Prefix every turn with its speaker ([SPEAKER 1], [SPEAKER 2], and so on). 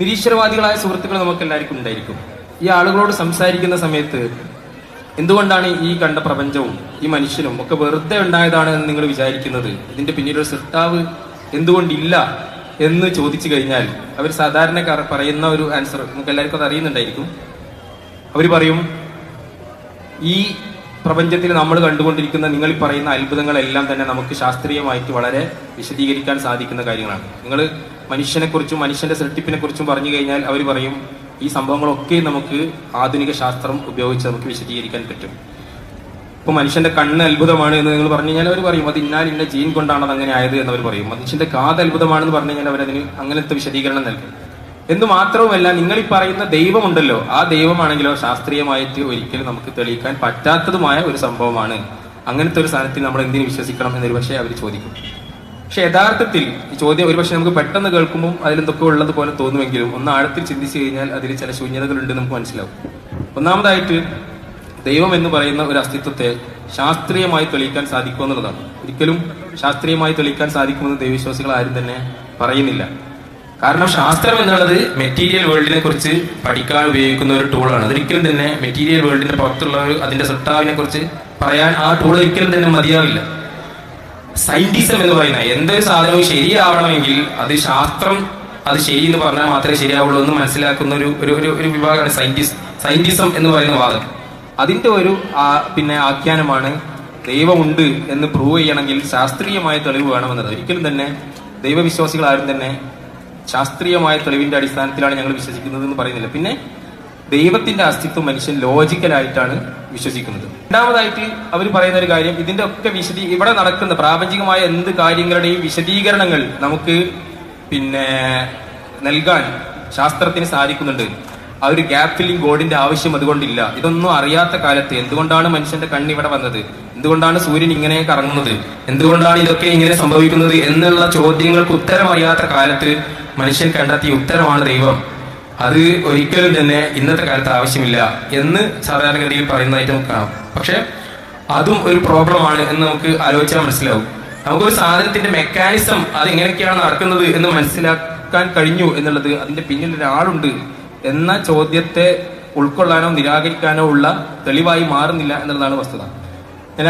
[SPEAKER 1] നിരീശ്വരവാദികളായ സുഹൃത്തുക്കൾ നമുക്ക് എല്ലാവർക്കും ഉണ്ടായിരിക്കും. ഈ ആളുകളോട് സംസാരിക്കുന്ന സമയത്ത് എന്തുകൊണ്ടാണ് ഈ കണ്ട പ്രപഞ്ചവും ഈ മനുഷ്യനും ഒക്കെ വെറുതെ ഉണ്ടായതാണ് എന്ന് നിങ്ങൾ വിചാരിക്കുന്നത്, ഇതിന്റെ പിന്നീട് ഒരു സൃഷ്ടാവ് എന്തുകൊണ്ടില്ല എന്ന് ചോദിച്ചു കഴിഞ്ഞാൽ അവർ സാധാരണക്കാർ പറയുന്ന ഒരു ആൻസർ നമുക്ക് എല്ലാവർക്കും അത് അറിയുന്നുണ്ടായിരിക്കും. അവർ പറയും, ഈ പ്രപഞ്ചത്തിൽ നമ്മൾ കണ്ടുകൊണ്ടിരിക്കുന്ന നിങ്ങൾ പറയുന്ന അത്ഭുതങ്ങളെല്ലാം തന്നെ നമുക്ക് ശാസ്ത്രീയമായിട്ട് വളരെ വിശദീകരിക്കാൻ സാധിക്കുന്ന കാര്യങ്ങളാണ്. നിങ്ങൾ മനുഷ്യനെക്കുറിച്ചും മനുഷ്യന്റെ സൃഷ്ടിപ്പിനെ കുറിച്ചും പറഞ്ഞു കഴിഞ്ഞാൽ അവർ പറയും, ഈ സംഭവങ്ങളൊക്കെ നമുക്ക് ആധുനിക ശാസ്ത്രം ഉപയോഗിച്ച് നമുക്ക് വിശദീകരിക്കാൻ പറ്റും. ഇപ്പൊ മനുഷ്യന്റെ കണ്ണ് അത്ഭുതമാണ് എന്ന് നിങ്ങൾ പറഞ്ഞു കഴിഞ്ഞാൽ അവർ പറയും അത് ഇന്ന ജീൻ കൊണ്ടാണ് അത് അങ്ങനെ ആയത് എന്നവർ പറയും. മനുഷ്യന്റെ കാത് അത്ഭുതമാണെന്ന് പറഞ്ഞു കഴിഞ്ഞാൽ അവരതിന് അങ്ങനത്തെ വിശദീകരണം നൽകും. എന്ന് മാത്രവുമല്ല, നിങ്ങൾ ഈ പറയുന്ന ദൈവമുണ്ടല്ലോ, ആ ദൈവമാണെങ്കിലോ ശാസ്ത്രീയമായിട്ട് ഒരിക്കലും നമുക്ക് തെളിയിക്കാൻ പറ്റാത്തതുമായ ഒരു സംഭവമാണ്. അങ്ങനത്തെ ഒരു സാധനത്തിൽ നമ്മൾ എന്തിനു വിശ്വസിക്കണം എന്നൊരു പക്ഷേ അവർ ചോദിക്കും. പക്ഷെ യഥാർത്ഥത്തിൽ ഈ ചോദ്യം ഒരുപക്ഷെ നമുക്ക് പെട്ടെന്ന് കേൾക്കുമ്പോൾ അതിലെന്തൊക്കെ ഉള്ളത് പോലെ തോന്നുമെങ്കിലും ഒന്ന് ആഴത്തിൽ ചിന്തിച്ചു കഴിഞ്ഞാൽ അതിൽ ചില ശൂന്യതകളുണ്ട് നമുക്ക് മനസ്സിലാവും. ഒന്നാമതായിട്ട്, ദൈവം എന്ന് പറയുന്ന ഒരു അസ്തിത്വത്തെ ശാസ്ത്രീയമായി തെളിയിക്കാൻ സാധിക്കുമെന്നുള്ളതാണ്. ഒരിക്കലും ശാസ്ത്രീയമായി തെളിയിക്കാൻ സാധിക്കുമെന്ന് ദൈവവിശ്വാസികൾ ആരും തന്നെ പറയുന്നില്ല. കാരണം ശാസ്ത്രം എന്നുള്ളത് മെറ്റീരിയൽ വേൾഡിനെ കുറിച്ച് പഠിക്കാൻ ഉപയോഗിക്കുന്ന ഒരു ടൂളാണ്. അതൊരിക്കലും തന്നെ മെറ്റീരിയൽ വേൾഡിന്റെ പുറത്തുള്ള അതിന്റെ സൃഷ്ടാവിനെ കുറിച്ച് പറയാൻ ആ ടൂൾ ഒരിക്കലും തന്നെ മതിയാവില്ല. സയന്റിസം എന്ന് പറയുന്ന എന്തൊരു സാധനവും ശരിയാവണമെങ്കിൽ അത് ശാസ്ത്രം അത് ശരി എന്ന് പറഞ്ഞാൽ മാത്രമേ ശരിയാവുള്ളൂ എന്ന് മനസ്സിലാക്കുന്ന ഒരു വിഭാഗമാണ് സയന്റിസം എന്ന് പറയുന്ന വാദം. അതിന്റെ ഒരു ആഖ്യാനമാണ് ദൈവമുണ്ട് എന്ന് പ്രൂവ് ചെയ്യണമെങ്കിൽ ശാസ്ത്രീയമായ തെളിവ് വേണമെന്നത്. ഒരിക്കലും തന്നെ ദൈവവിശ്വാസികൾ ആരും തന്നെ ശാസ്ത്രീയമായ തെളിവിന്റെ അടിസ്ഥാനത്തിലാണ് ഞങ്ങൾ വിശ്വസിക്കുന്നത് എന്ന് പറയുന്നില്ല. പിന്നെ ദൈവത്തിന്റെ അസ്തിത്വം മനുഷ്യൻ ലോജിക്കലായിട്ടാണ് വിശ്വസിക്കുന്നത്. രണ്ടാമതായിട്ട് അവർ പറയുന്ന ഒരു കാര്യം, ഇതിന്റെ ഒക്കെ ഇവിടെ നടക്കുന്ന പ്രാപഞ്ചികമായ എന്ത് കാര്യങ്ങളുടെയും വിശദീകരണങ്ങൾ നമുക്ക് നൽകാൻ ശാസ്ത്രത്തിന് സാധിക്കുന്നുണ്ട്. ആ ഒരു ഗ്യാപ്പ് ഫില്ലിംഗ് ഗോഡിന്റെ ആവശ്യം അതുകൊണ്ടില്ല. ഇതൊന്നും അറിയാത്ത കാലത്ത് എന്തുകൊണ്ടാണ് മനുഷ്യന്റെ കണ്ണ് ഇവിടെ വന്നത്, എന്തുകൊണ്ടാണ് സൂര്യൻ ഇങ്ങനെ കറങ്ങുന്നത്, എന്തുകൊണ്ടാണ് ഇതൊക്കെ ഇങ്ങനെ സംഭവിക്കുന്നത് എന്നുള്ള ചോദ്യങ്ങൾക്ക് ഉത്തരം അറിയാത്ത കാലത്ത് മനുഷ്യൻ കണ്ടെത്തിയ ഉത്തരമാണ് ദൈവം. അത് ഒരിക്കലും തന്നെ ഇന്നത്തെ കാലത്ത് ആവശ്യമില്ല എന്ന് സാധാരണഗതിയിൽ പറയുന്നതായിട്ട് നമുക്ക് കാണാം. പക്ഷെ അതും ഒരു പ്രോബ്ലമാണ് എന്ന് നമുക്ക് ആലോചിച്ചാൽ മനസ്സിലാവും. നമുക്കൊരു സാധനത്തിന്റെ മെക്കാനിസം അത് എങ്ങനെയൊക്കെയാണ് നടക്കുന്നത് എന്ന് മനസ്സിലാക്കാൻ കഴിഞ്ഞു എന്നുള്ളത് അതിന്റെ പിന്നിൽ ഒരാളുണ്ട് എന്ന ചോദ്യത്തെ ഉൾക്കൊള്ളാനോ നിരാകരിക്കാനോ ഉള്ള തെളിവായി മാറുന്നില്ല എന്നുള്ളതാണ് വസ്തുത. ഞാൻ